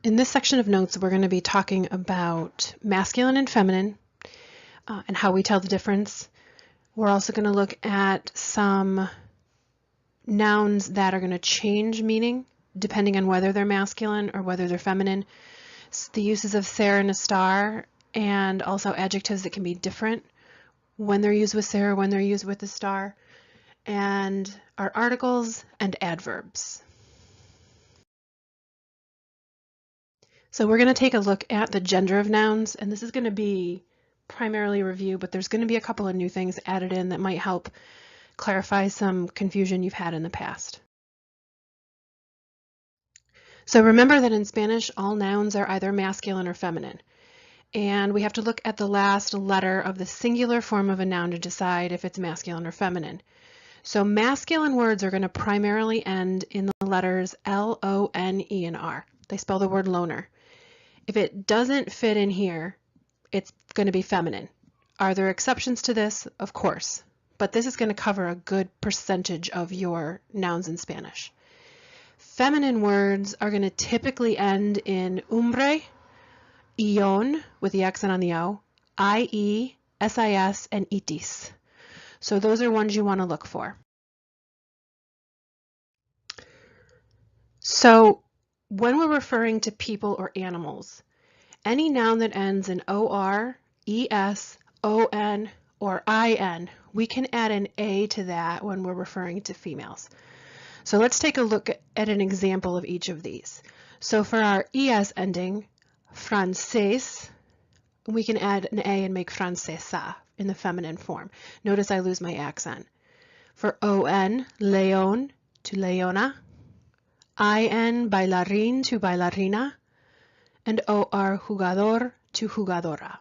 In this section of notes, we're going to be talking about masculine and feminine and how we tell the difference. We're also going to look at some nouns that are going to change meaning depending on whether they're masculine or whether they're feminine. The uses of ser and estar, and also adjectives that can be different when they're used with ser, when they're used with estar, and our articles and adverbs. So we're going to take a look at the gender of nouns, and this is going to be primarily review, but there's going to be a couple of new things added in that might help clarify some confusion you've had in the past. So remember that in Spanish, all nouns are either masculine or feminine. And we have to look at the last letter of the singular form of a noun to decide if it's masculine or feminine. So masculine words are going to primarily end in the letters L, O, N, E, and R. They spell the word loner. If it doesn't fit in here, it's going to be feminine. Are there exceptions to this? Of course. But this is going to cover a good percentage of your nouns in Spanish. Feminine words are going to typically end in umbre, ion, with the accent on the O, ie, sis, and itis. So those are ones you want to look for. So when we're referring to people or animals, any noun that ends in or, es, on, or in, we can add an a to that when we're referring to females. So let's take a look at an example of each of these. So for our es ending, francés, we can add an a and make francesa in the feminine form. Notice I lose my accent. For on, león to leona, in, bailarín to bailarina, and or, jugador to jugadora.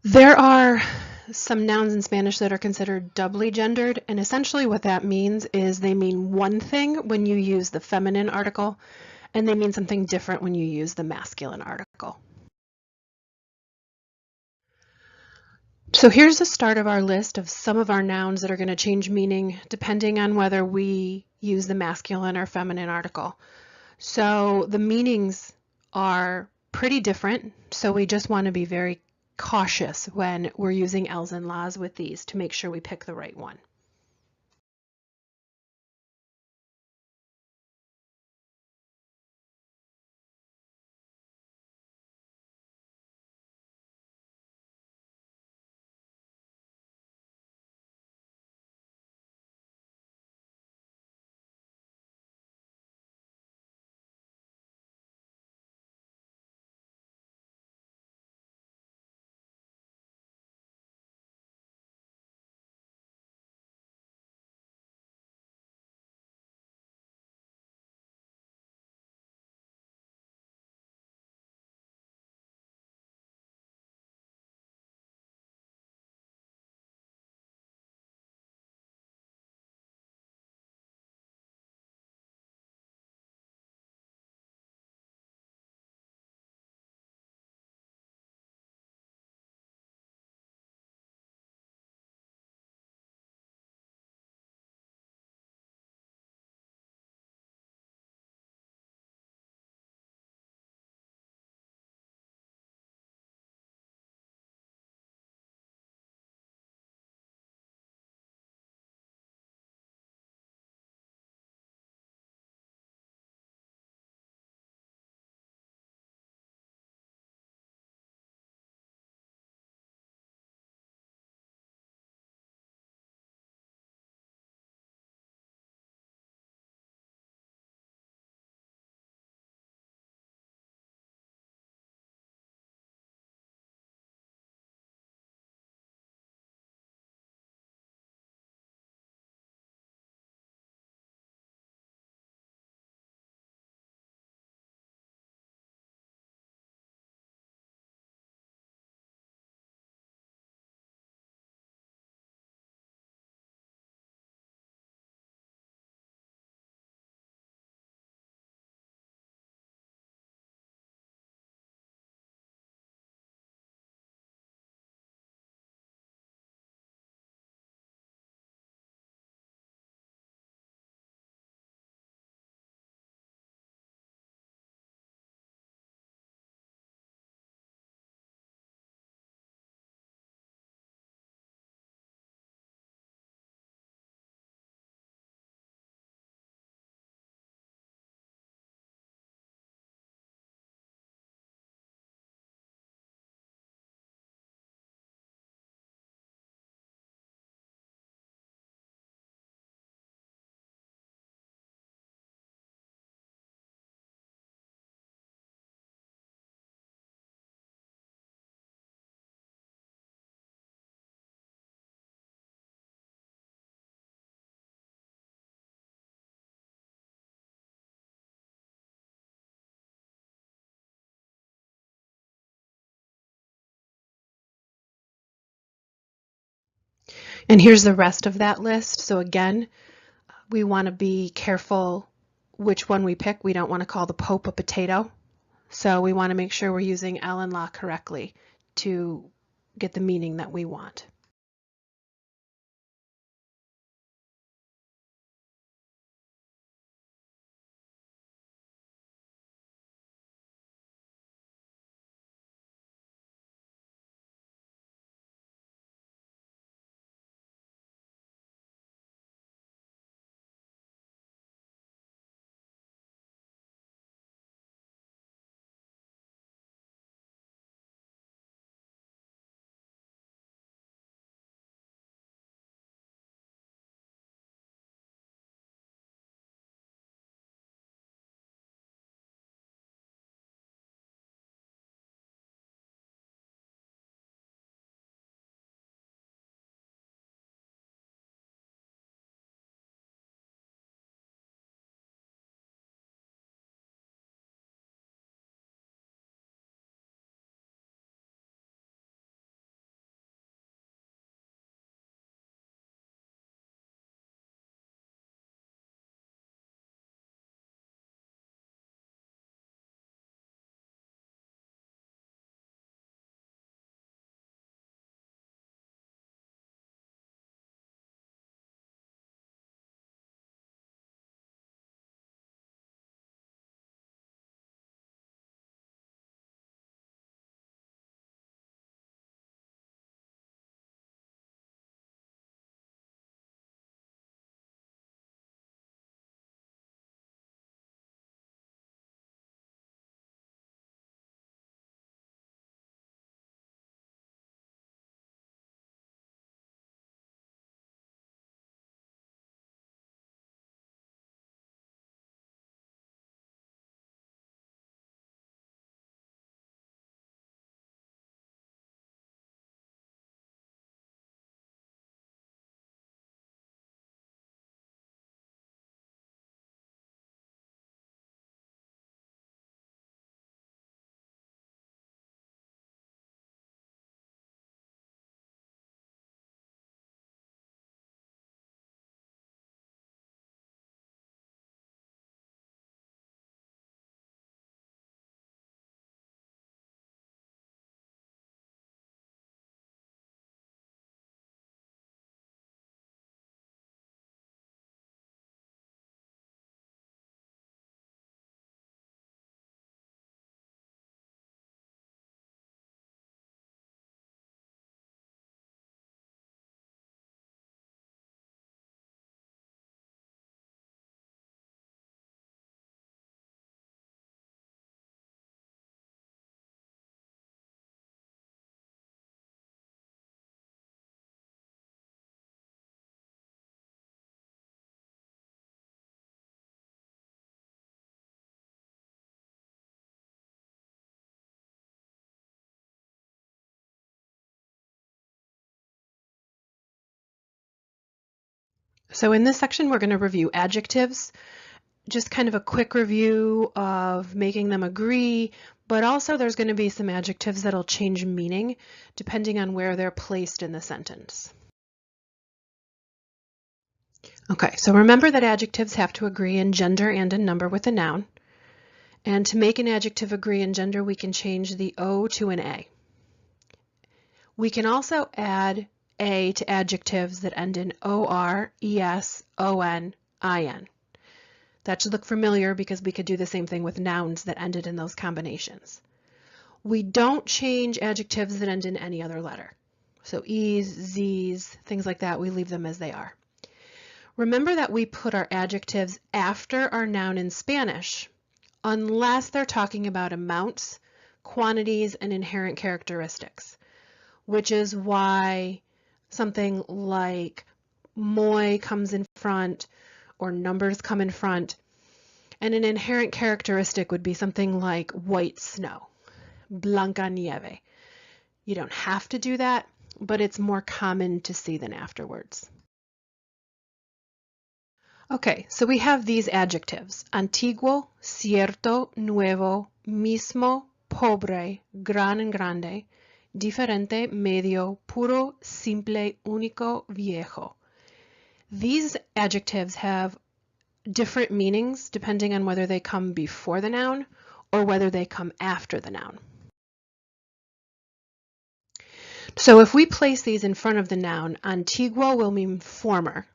There are some nouns in Spanish that are considered doubly gendered, and essentially what that means is they mean one thing when you use the feminine article, and they mean something different when you use the masculine article. So here's the start of our list of some of our nouns that are going to change meaning depending on whether we use the masculine or feminine article. So the meanings are pretty different, so we just want to be very cautious when we're using ls and las with these to make sure we pick the right one. And here's the rest of that list. So again, we want to be careful which one we pick. We don't want to call the Pope a potato. So we want to make sure we're using L and la correctly to get the meaning that we want. So in this section, we're going to review adjectives, just kind of a quick review of making them agree, but also there's going to be some adjectives that'll change meaning depending on where they're placed in the sentence. Okay, so remember that adjectives have to agree in gender and in number with a noun. And to make an adjective agree in gender, we can change the O to an A. We can also add A to adjectives that end in OR, ES, ON, IN. That should look familiar because we could do the same thing with nouns that ended in those combinations. We don't change adjectives that end in any other letter. So E's, Z's, things like that, we leave them as they are. Remember that we put our adjectives after our noun in Spanish, unless they're talking about amounts, quantities, and inherent characteristics, which is why something like muy comes in front or numbers come in front. And an inherent characteristic would be something like white snow, blanca nieve. You don't have to do that, but it's more common to see than afterwards. Okay, so we have these adjectives: antiguo, cierto, nuevo, mismo, pobre, gran and grande, diferente, medio, puro, simple, único, viejo. These adjectives have different meanings depending on whether they come before the noun or whether they come after the noun. So if we place these in front of the noun, antiguo will mean former,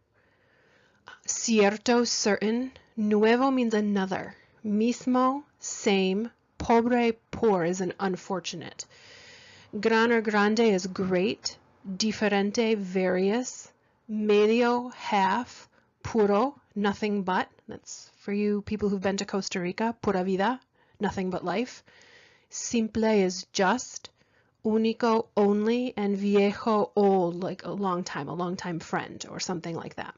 cierto, certain, nuevo means another, mismo, same, pobre, poor is an unfortunate, gran or grande is great, diferente, various, medio, half, puro, nothing but, that's for you people who've been to Costa Rica, pura vida, nothing but life, simple is just, único, only, and viejo, old, like a long time friend, or something like that.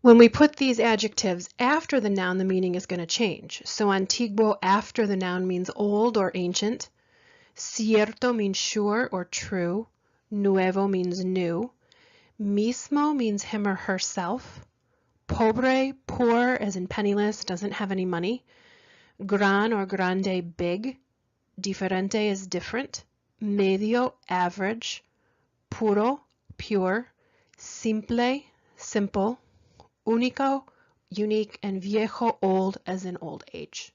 When we put these adjectives after the noun, the meaning is going to change. So antiguo after the noun means old or ancient. Cierto means sure or true. Nuevo means new. Mismo means him or herself. Pobre, poor, as in penniless, doesn't have any money. Gran or grande, big. Diferente is different. Medio, average. Puro, pure. Simple, simple. Único, unique, and viejo, old, as in old age.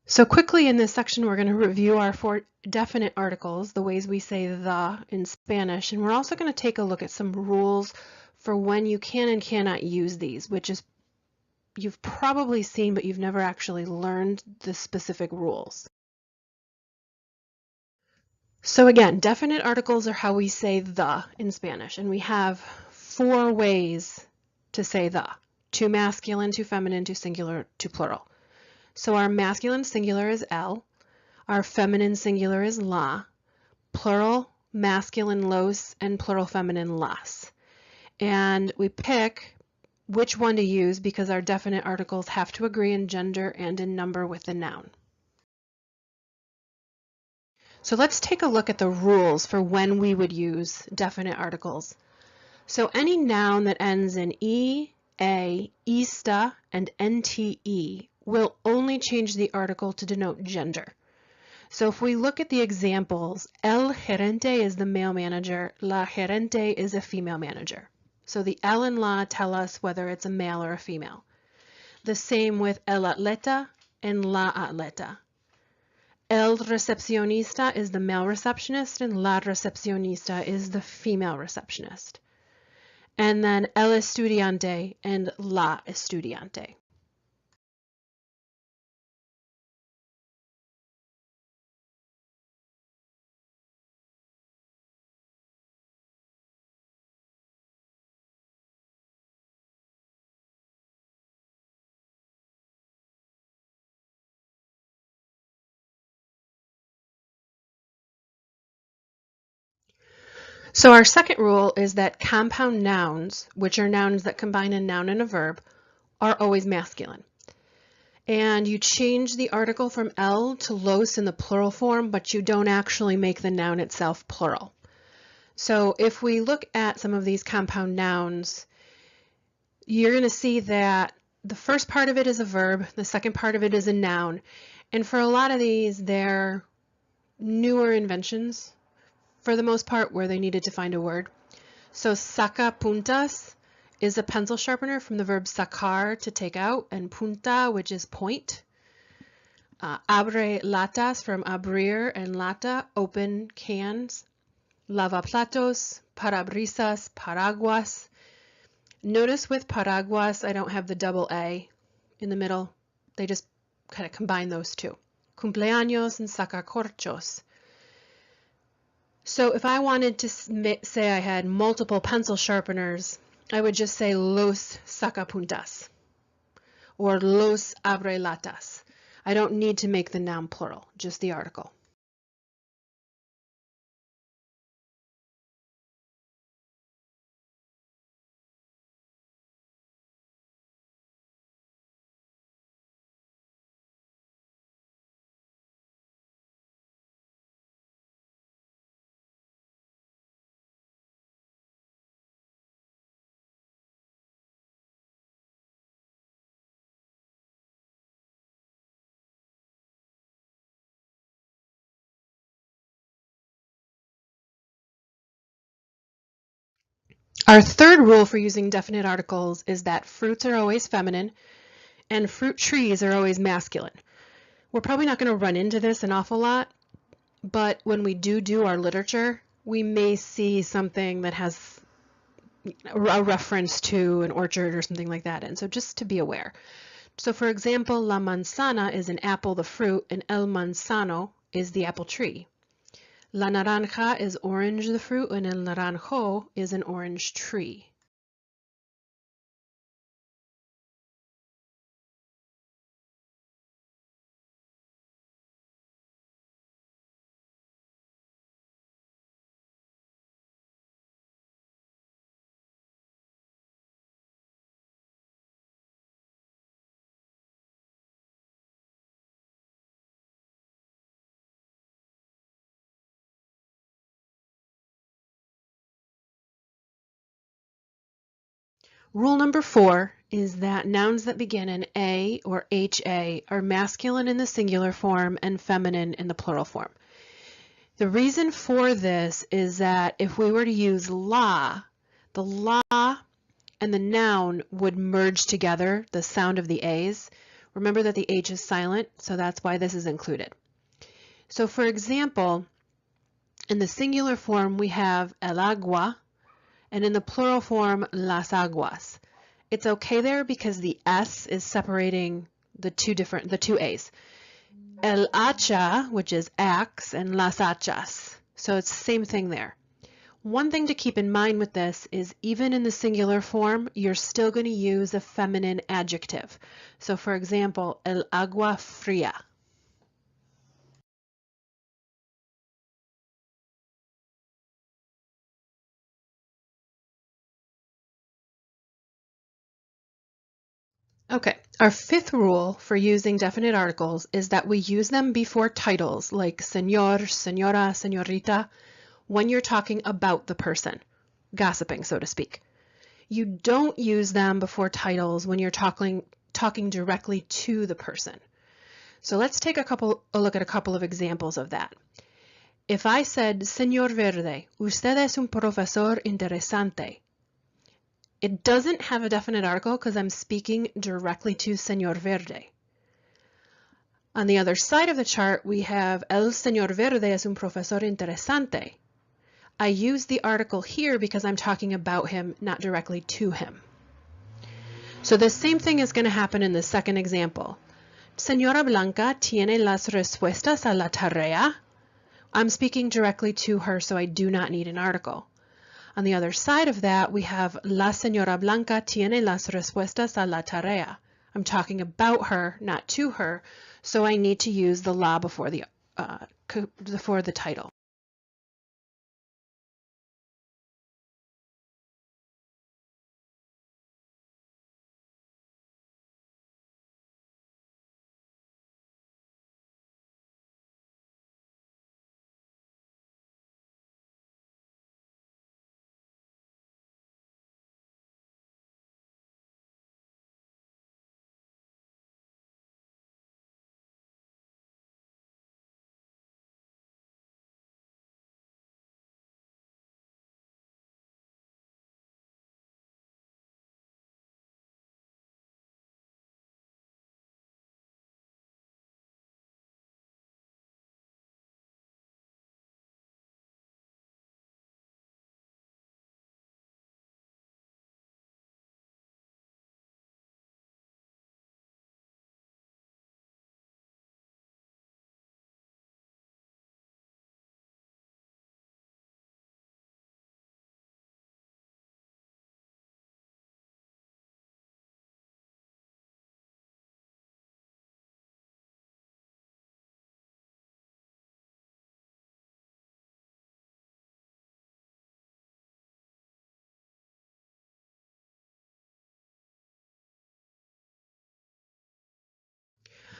So quickly in this section, we're going to review our 4 definite articles, the ways we say the in Spanish, and we're also going to take a look at some rules for when you can and cannot use these, which is you've probably seen, but you've never actually learned the specific rules. So again, definite articles are how we say the in Spanish, and we have 4 ways to say the: to masculine, to feminine, to singular, to plural. So our masculine singular is el, our feminine singular is la, plural masculine los, and plural feminine las. And we pick which one to use because our definite articles have to agree in gender and in number with the noun. So let's take a look at the rules for when we would use definite articles. So any noun that ends in E, A, ista, and NTE will only change the article to denote gender. So if we look at the examples, el gerente is the male manager, la gerente is a female manager. So the el and la tell us whether it's a male or a female. The same with el atleta and la atleta. El recepcionista is the male receptionist and la recepcionista is the female receptionist. And then el estudiante and la estudiante. So our second rule is that compound nouns, which are nouns that combine a noun and a verb, are always masculine. And you change the article from el to los in the plural form, but you don't actually make the noun itself plural. So if we look at some of these compound nouns, you're going to see that the first part of it is a verb, the second part of it is a noun. And for a lot of these, they're newer inventions, for the most part, where they needed to find a word. So saca puntas is a pencil sharpener from the verb sacar, to take out, and punta, which is point. Abre latas from abrir and lata, open cans. Lavaplatos, parabrisas, paraguas. Notice with paraguas, I don't have the double A in the middle. They just kind of combine those two. Cumpleaños and sacacorchos. So if I wanted to say I had multiple pencil sharpeners, I would just say los sacapuntas or los abrelatas. I don't need to make the noun plural, just the article. Our third rule for using definite articles is that fruits are always feminine and fruit trees are always masculine. We're probably not going to run into this an awful lot, but when we do our literature, we may see something that has a reference to an orchard or something like that, and so just to be aware. So for example, la manzana is an apple, the fruit, and el manzano is the apple tree. La naranja is orange, the fruit, and el naranjo is an orange tree. Rule number 4 is that nouns that begin in A or HA are masculine in the singular form and feminine in the plural form. The reason for this is that if we were to use la, the la and the noun would merge together, the sound of the A's. Remember that the H is silent, so that's why this is included. So for example, in the singular form we have el agua, and in the plural form las aguas. It's okay there because the S is separating the two A's. El hacha, which is axe, and las hachas. So it's the same thing there. One thing to keep in mind with this is even in the singular form, you're still going to use a feminine adjective. So for example, el agua fría. Okay, our fifth rule for using definite articles is that we use them before titles like señor, señora, señorita, when you're talking about the person, gossiping, so to speak. You don't use them before titles when you're talking directly to the person. So let's take a look at a couple of examples of that. If I said, Señor Verde, usted es un profesor interesante, it doesn't have a definite article because I'm speaking directly to Señor Verde. On the other side of the chart, we have El Señor Verde es un profesor interesante. I use the article here because I'm talking about him, not directly to him. So the same thing is going to happen in the second example. Señora Blanca tiene las respuestas a la tarea. I'm speaking directly to her, so I do not need an article. On the other side of that, we have La Señora Blanca tiene las respuestas a la tarea. I'm talking about her, not to her, so I need to use the la before the title.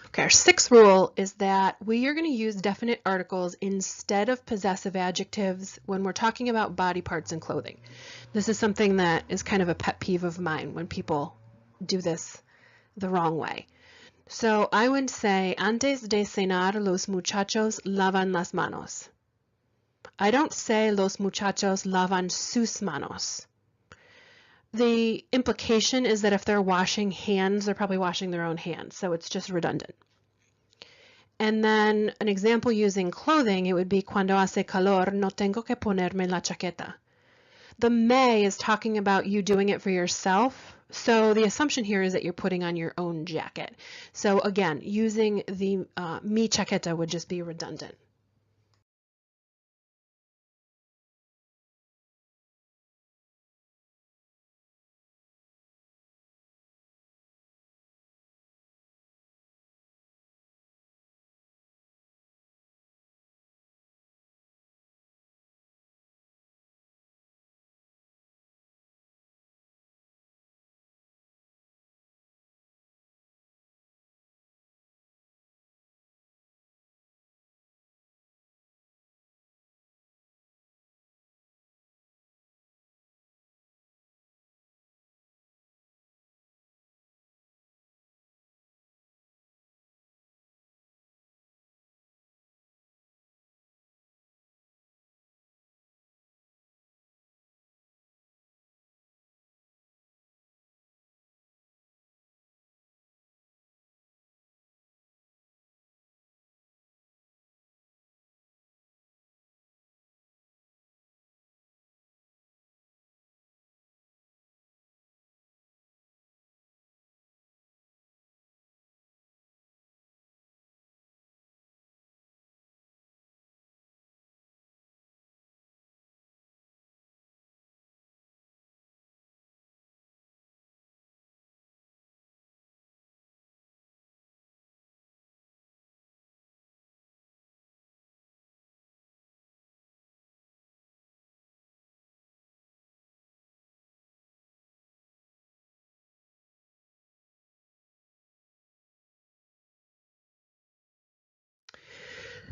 Okay, our sixth rule is that we are going to use definite articles instead of possessive adjectives when we're talking about body parts and clothing. This is something that is kind of a pet peeve of mine when people do this the wrong way. So I would say, antes de cenar, los muchachos lavan las manos. I don't say los muchachos lavan sus manos. The implication is that if they're washing hands, they're probably washing their own hands, so it's just redundant. And then an example using clothing, it would be cuando hace calor, no tengo que ponerme la chaqueta. The me is talking about you doing it for yourself. So the assumption here is that you're putting on your own jacket. So again, using the mi chaqueta would just be redundant.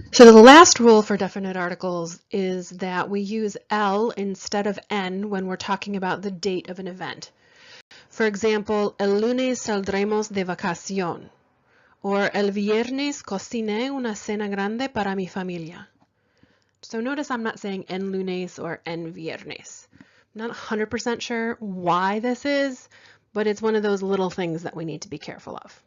So the last rule for definite articles is that we use el instead of en when we're talking about the date of an event. For example, el lunes saldremos de vacación, or el viernes cociné una cena grande para mi familia. So notice I'm not saying en lunes or en viernes. I'm not 100% sure why this is, but it's one of those little things that we need to be careful of.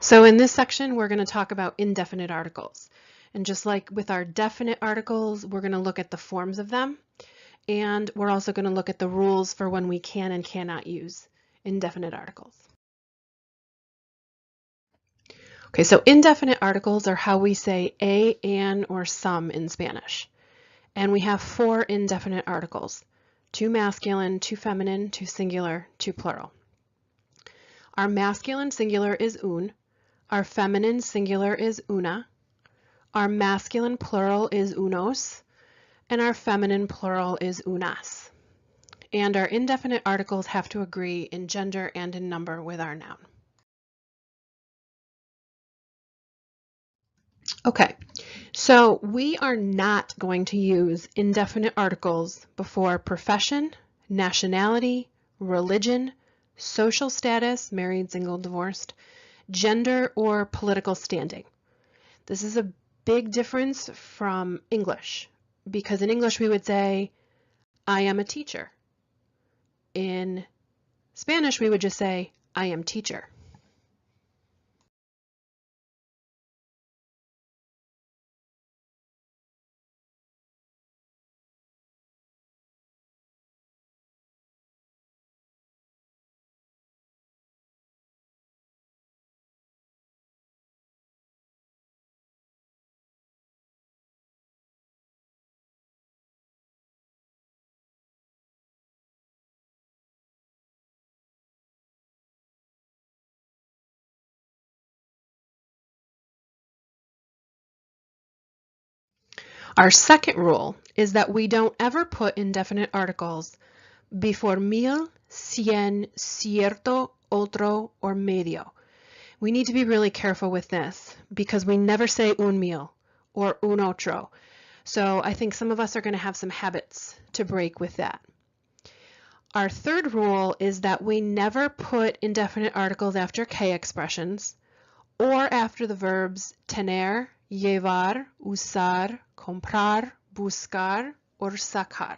So in this section, we're going to talk about indefinite articles. And just like with our definite articles, we're going to look at the forms of them. And we're also going to look at the rules for when we can and cannot use indefinite articles. Okay, so indefinite articles are how we say a, an, or some in Spanish. And we have 4 indefinite articles: 2 masculine, 2 feminine, 2 singular, 2 plural. Our masculine singular is un, our feminine singular is una, our masculine plural is unos, and our feminine plural is unas. And our indefinite articles have to agree in gender and in number with our noun. Okay, so we are not going to use indefinite articles before profession, nationality, religion, social status, married, single, divorced, gender, or political standing. This is a big difference from English, because in English we would say, I am a teacher. In Spanish we would just say, I am teacher. Our second rule is that we don't ever put indefinite articles before mil, cien, cierto, otro, or medio. We need to be really careful with this because we never say un mil or un otro. So I think some of us are going to have some habits to break with that. Our third rule is that we never put indefinite articles after que expressions or after the verbs tener, llevar, usar, comprar, buscar, or sacar.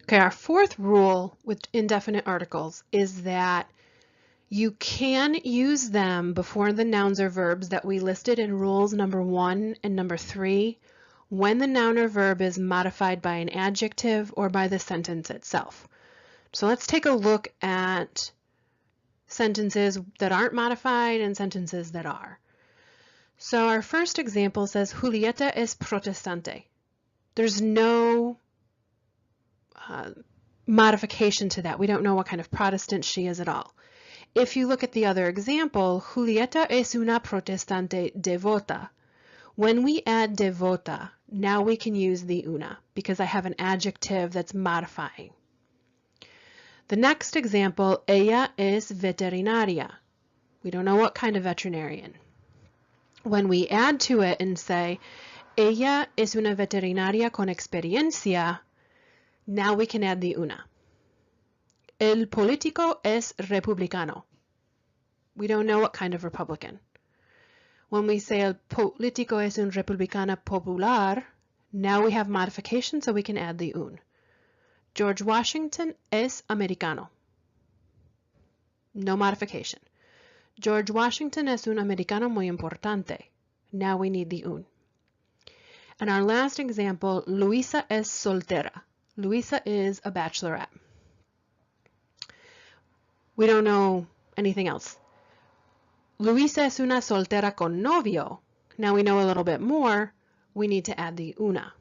Okay, our fourth rule with indefinite articles is that you can use them before the nouns or verbs that we listed in rules number 1 and number 3 when the noun or verb is modified by an adjective or by the sentence itself. So let's take a look at sentences that aren't modified and sentences that are. So our first example says, Julieta es protestante. There's no modification to that. We don't know what kind of Protestant she is at all. If you look at the other example, Julieta es una protestante devota. When we add devota, now we can use the una because I have an adjective that's modifying. The next example, ella es veterinaria. We don't know what kind of veterinarian. When we add to it and say, ella es una veterinaria con experiencia, now we can add the una. El político es republicano. We don't know what kind of Republican. When we say el político es un republicano popular, now we have modification so we can add the un. George Washington es americano. No modification. George Washington es un americano muy importante. Now we need the un. And our last example, Luisa es soltera. Luisa is a bachelorette. We don't know anything else. Luisa es una soltera con novio. Now we know a little bit more. We need to add the una.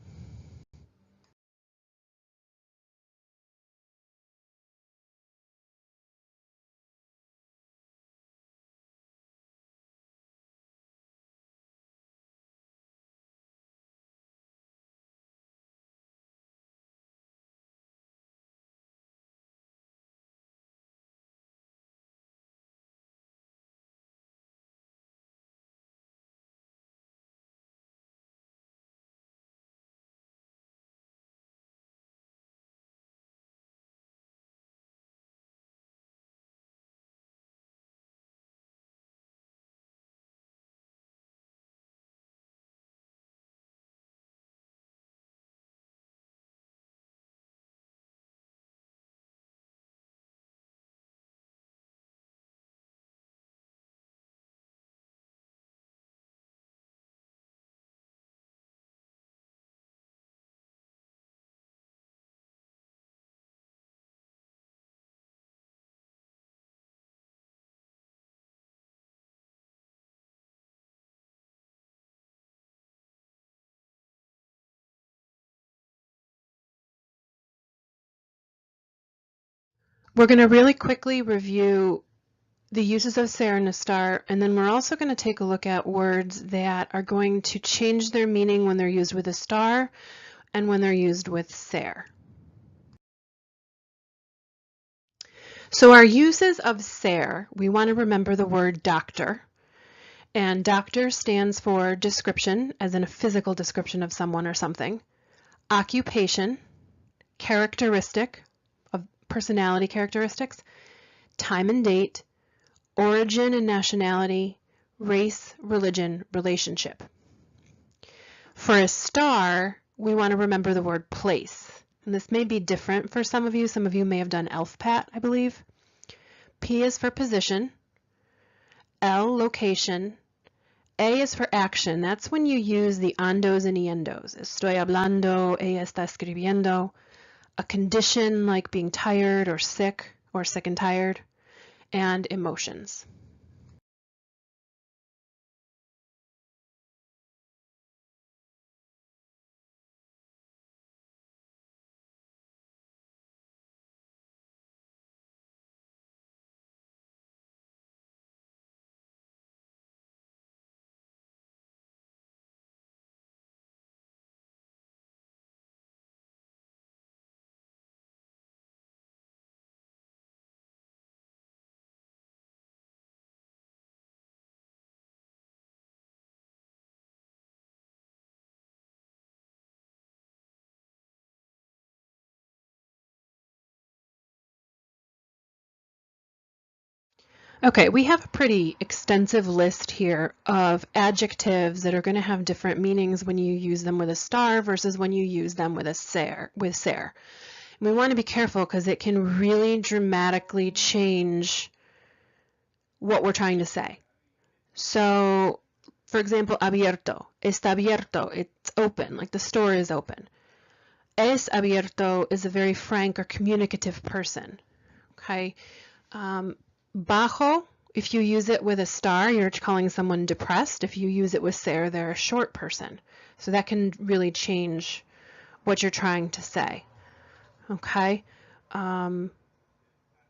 We're going to really quickly review the uses of ser and estar, and then we're also going to take a look at words that are going to change their meaning when they're used with estar and when they're used with ser. So our uses of ser, we want to remember the word doctor, and doctor stands for description, as in a physical description of someone or something, occupation, characteristic, of personality characteristics, time and date, origin and nationality, race, religion, relationship. For a star, we want to remember the word place. And this may be different for some of you. Some of you may have done ELF-PAT, I believe. P is for position. L, location. A is for action. That's when you use the andos and yendos. Estoy hablando, ella está escribiendo. A condition like being tired or sick and tired. And emotions. Okay, we have a pretty extensive list here of adjectives that are going to have different meanings when you use them with a star versus when you use them with a ser. We want to be careful because it can really dramatically change what we're trying to say. So, for example, abierto, está abierto, it's open, like the store is open. Es abierto is a very frank or communicative person, okay? Bajo, if you use it with a star, you're calling someone depressed. If you use it with ser, they're a short person. So that can really change what you're trying to say, okay?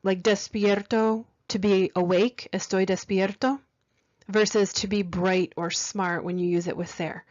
Like despierto, to be awake, estoy despierto, versus to be bright or smart when you use it with ser.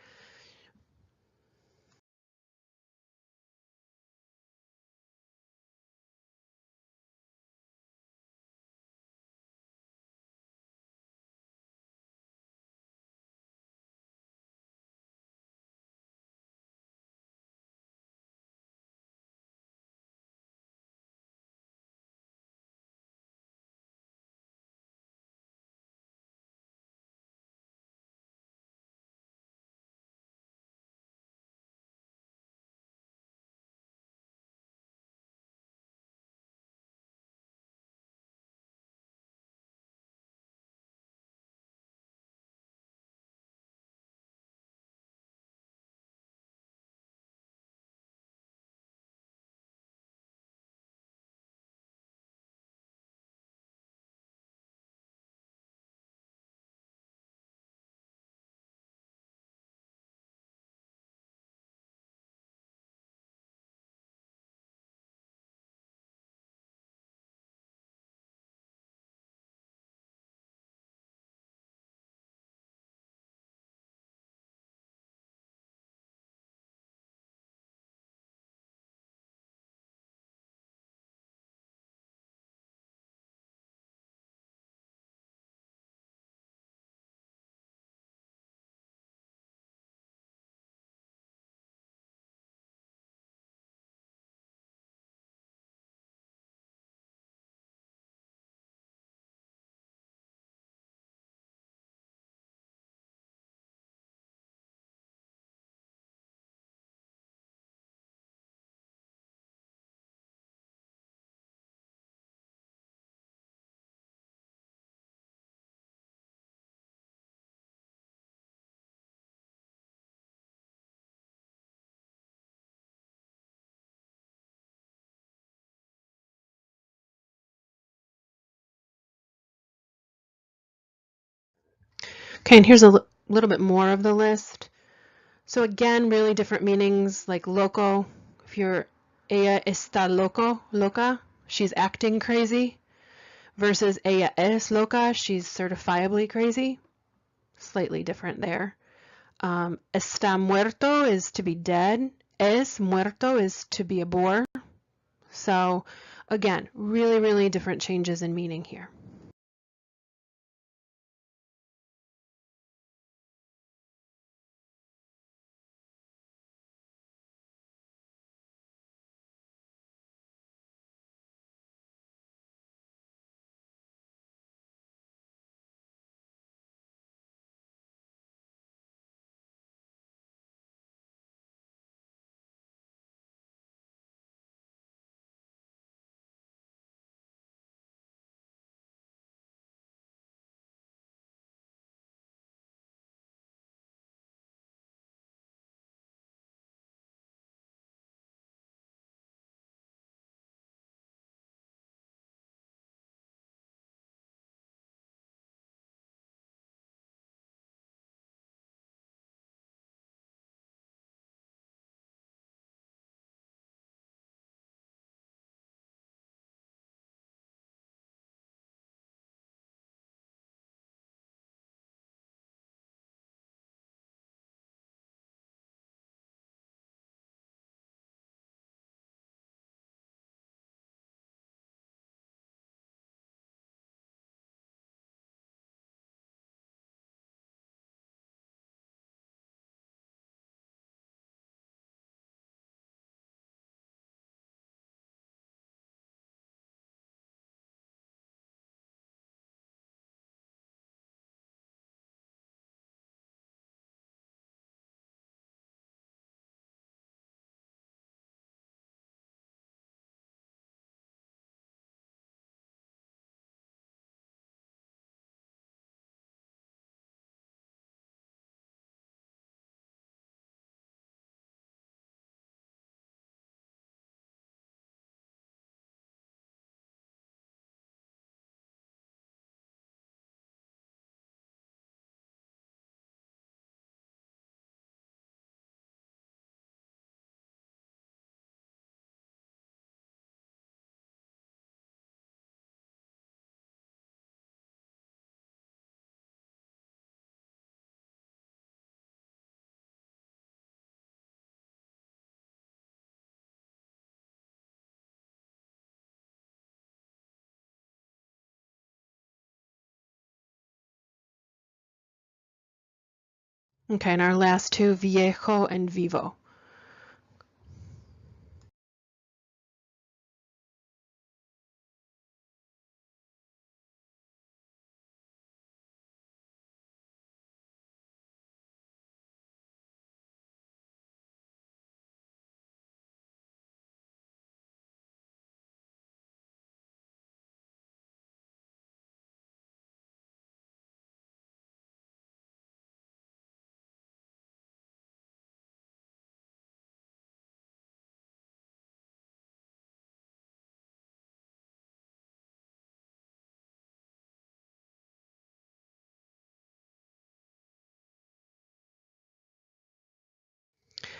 Okay, and here's a little bit more of the list. So again, really different meanings, like loco. If you're ella está loca, she's acting crazy, versus ella es loca, she's certifiably crazy. Slightly different there. Está muerto is to be dead. Es muerto is to be a bore. So again, really, really different changes in meaning here. Okay, and our last two, viejo and vivo.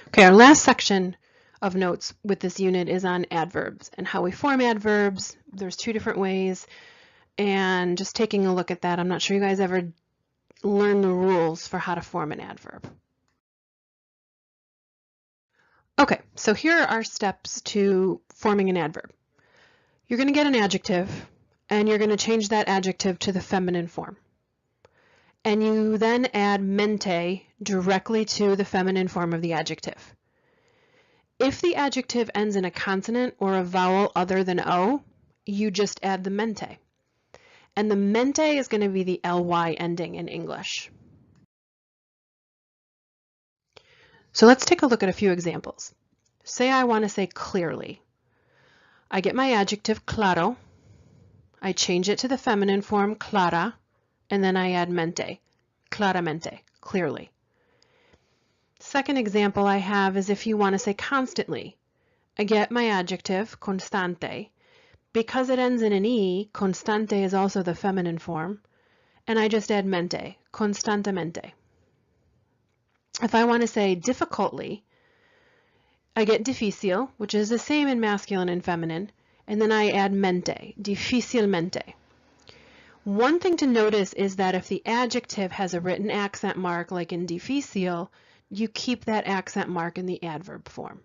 Okay, our last section of notes with this unit is on adverbs and how we form adverbs. There's two different ways, and just taking a look at that, I'm not sure you guys ever learn the rules for how to form an adverb. Okay, so here are our steps to forming an adverb. You're going to get an adjective, and you're going to change that adjective to the feminine form. And you then add mente directly to the feminine form of the adjective. If the adjective ends in a consonant or a vowel other than O, you just add the mente. And the mente is going to be the ly ending in English. So let's take a look at a few examples. Say I want to say clearly. I get my adjective claro, I change it to the feminine form clara, and then I add mente, claramente, clearly. Second example I have is if you want to say constantly. I get my adjective, constante. Because it ends in an E, constante is also the feminine form, and I just add mente, constantemente. If I want to say difficultly, I get difícil, which is the same in masculine and feminine, and then I add mente, difícilmente. One thing to notice is that if the adjective has a written accent mark, like in difícil, you keep that accent mark in the adverb form.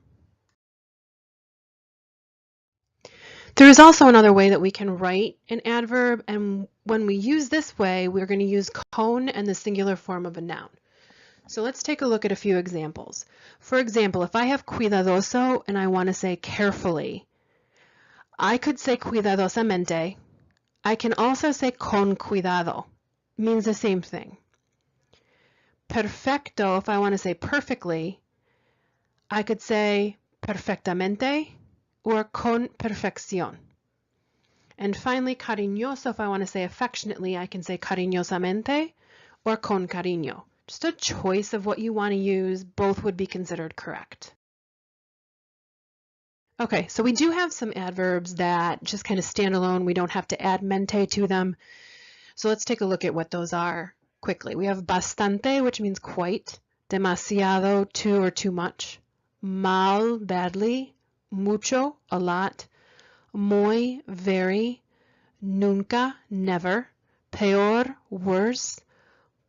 There is also another way that we can write an adverb, and when we use this way, we're going to use con and the singular form of a noun. So let's take a look at a few examples. For example, if I have cuidadoso and I want to say carefully, I could say cuidadosamente. I can also say con cuidado. It means the same thing. Perfecto, if I want to say perfectly, I could say perfectamente or con perfección. And finally, cariñoso, if I want to say affectionately, I can say cariñosamente or con cariño. Just a choice of what you want to use. Both would be considered correct. Okay, so we do have some adverbs that just kind of stand alone. We don't have to add mente to them. So let's take a look at what those are quickly. We have bastante, which means quite, demasiado, too or too much, mal, badly, mucho, a lot, muy, very, nunca, never, peor, worse,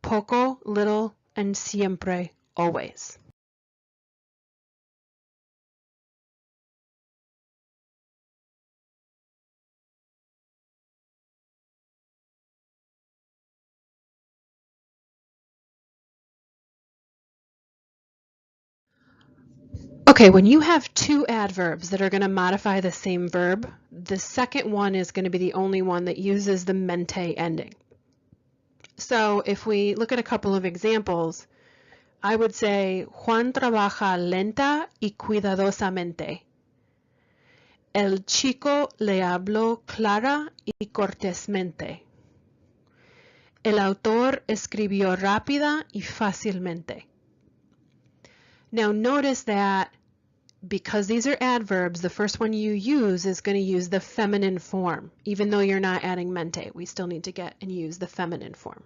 poco, little, and siempre, always. Okay, when you have two adverbs that are going to modify the same verb, the second one is going to be the only one that uses the mente ending. So if we look at a couple of examples, I would say, Juan trabaja lenta y cuidadosamente. El chico le habló clara y cortésmente. El autor escribió rápida y fácilmente. Now notice that because these are adverbs, the first one you use is going to use the feminine form. Even though you're not adding mente, we still need to get and use the feminine form.